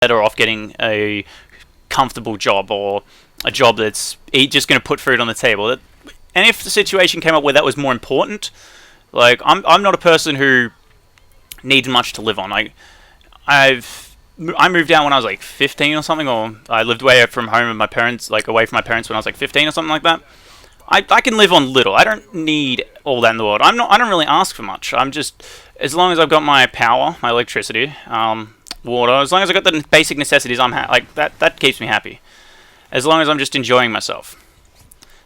better off getting a comfortable job or a job that's just going to put food on the table. And if the situation came up where that was more important, like I'm not a person who needs much to live on. I moved out when I was like 15 or something, or I lived away from home with my parents, like away from my parents when I was like 15 or something like that. I can live on little. I don't need all that in the world. I don't really ask for much. I'm just, as long as I've got my power, my electricity, water, as long as I've got the basic necessities, like that keeps me happy. As long as I'm just enjoying myself.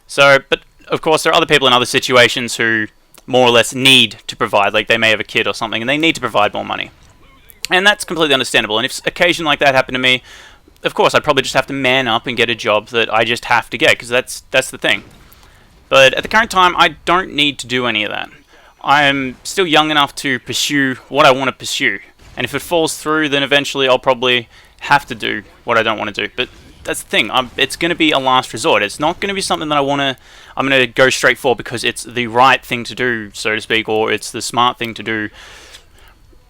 So, but of course there are other people in other situations who more or less need to provide, like they may have a kid or something and they need to provide more money. And that's completely understandable. And if occasion like that happened to me, of course I'd probably just have to man up and get a job that I just have to get, because that's the thing. But at the current time, I don't need to do any of that. I'm still young enough to pursue what I want to pursue. And if it falls through, then eventually I'll probably have to do what I don't want to do. But that's the thing. It's going to be a last resort. It's not going to be something that I'm going to go straight for because it's the right thing to do, so to speak, or it's the smart thing to do.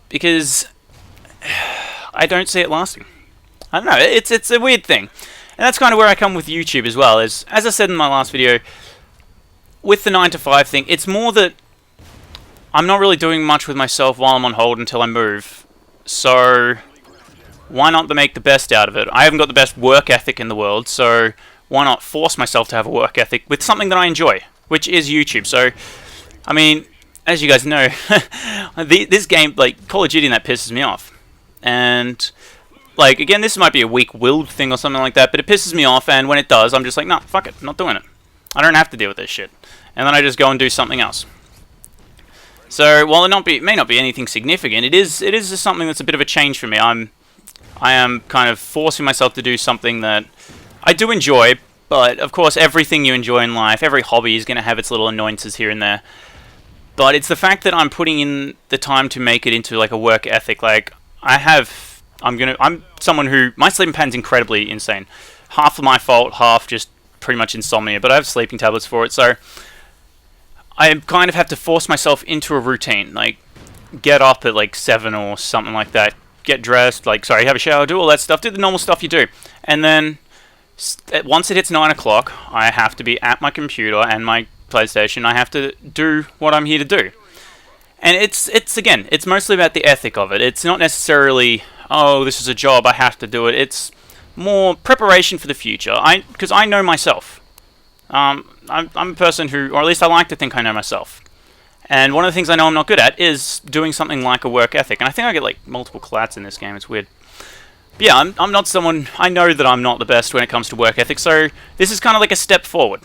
Because I don't see it lasting. I don't know. It's a weird thing. And that's kind of where I come with YouTube as well. As I said in my last video, with the 9 to 5 thing, it's more that I'm not really doing much with myself while I'm on hold until I move. So why not make the best out of it? I haven't got the best work ethic in the world, so why not force myself to have a work ethic with something that I enjoy, which is YouTube. So, I mean, as you guys know, this game, like Call of Duty, that pisses me off. And like, again, this might be a weak-willed thing or something like that, but it pisses me off, and when it does, I'm just like, nah, fuck it, I'm not doing it. I don't have to deal with this shit. And then I just go and do something else. So, while it may not be anything significant, it is just something that's a bit of a change for me. I am kind of forcing myself to do something that I do enjoy, but of course everything you enjoy in life, every hobby is going to have its little annoyances here and there. But it's the fact that I'm putting in the time to make it into like a work ethic. Like, I'm someone who, my sleeping pattern's incredibly insane. Half of my fault, half just pretty much insomnia, but I have sleeping tablets for it, so I kind of have to force myself into a routine, like get up at like 7 or something like that, get dressed, have a shower, do all that stuff, do the normal stuff you do, and then once it hits 9 o'clock, I have to be at my computer and my PlayStation. I have to do what I'm here to do. And it's mostly about the ethic of it. It's not necessarily, oh, this is a job, I have to do it. It's more preparation for the future. Because I know myself. I'm a person who, or at least I like to think I know myself. And one of the things I know I'm not good at is doing something like a work ethic. And I think I get like multiple collats in this game. It's weird. But yeah, I'm not someone, I know that I'm not the best when it comes to work ethic. So this is kind of like a step forward.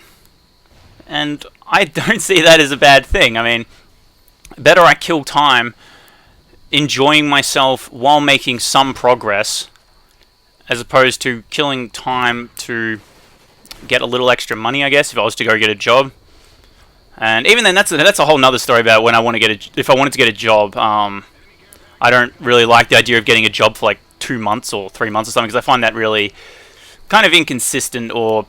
And I don't see that as a bad thing. I mean, better I kill time enjoying myself while making some progress, as opposed to killing time to get a little extra money, I guess, if I was to go get a job. And even then, that's a whole nother story about when I want to get if I wanted to get a job. I don't really like the idea of getting a job for like 2 months or 3 months or something, because I find that really kind of inconsistent. Or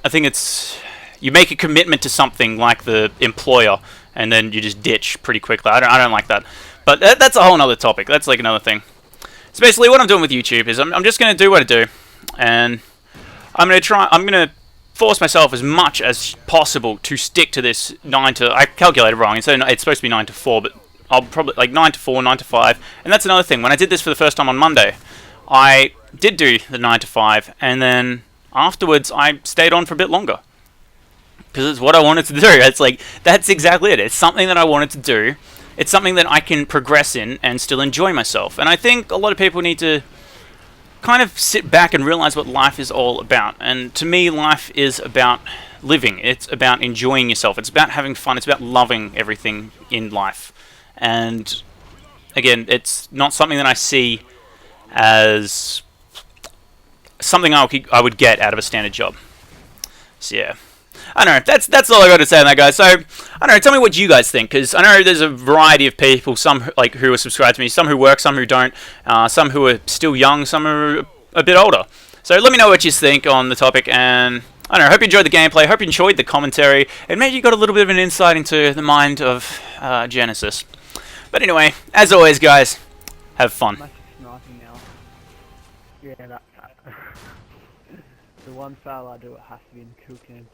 I think it's, you make a commitment to something like the employer, and then you just ditch pretty quickly. I don't like that. But that's a whole nother topic. That's like another thing. So basically what I'm doing with YouTube is I'm just going to do what I do, and I'm going to force myself as much as possible to stick to this 9 to, I calculated wrong, it's supposed to be 9 to 4, but I'll probably, like 9 to 4, 9 to 5, and that's another thing. When I did this for the first time on Monday, I did do the 9 to 5, and then afterwards I stayed on for a bit longer. Because it's what I wanted to do. It's like, that's exactly it. It's something that I wanted to do. It's something that I can progress in and still enjoy myself. And I think a lot of people need to kind of sit back and realize what life is all about. And to me, life is about living. It's about enjoying yourself. It's about having fun. It's about loving everything in life. And again, it's not something that I see as something I would get out of a standard job. So yeah. I don't know, that's all I got to say on that, guys. So, I don't know, tell me what you guys think, because I know there's a variety of people, some like who are subscribed to me, some who work, some who don't, some who are still young, some are a bit older. So let me know what you think on the topic, and I don't know, hope you enjoyed the gameplay, hope you enjoyed the commentary, and maybe you got a little bit of an insight into the mind of Genesis. But anyway, as always, guys, have fun. Yeah, that. The one style I do it has to be in cooking.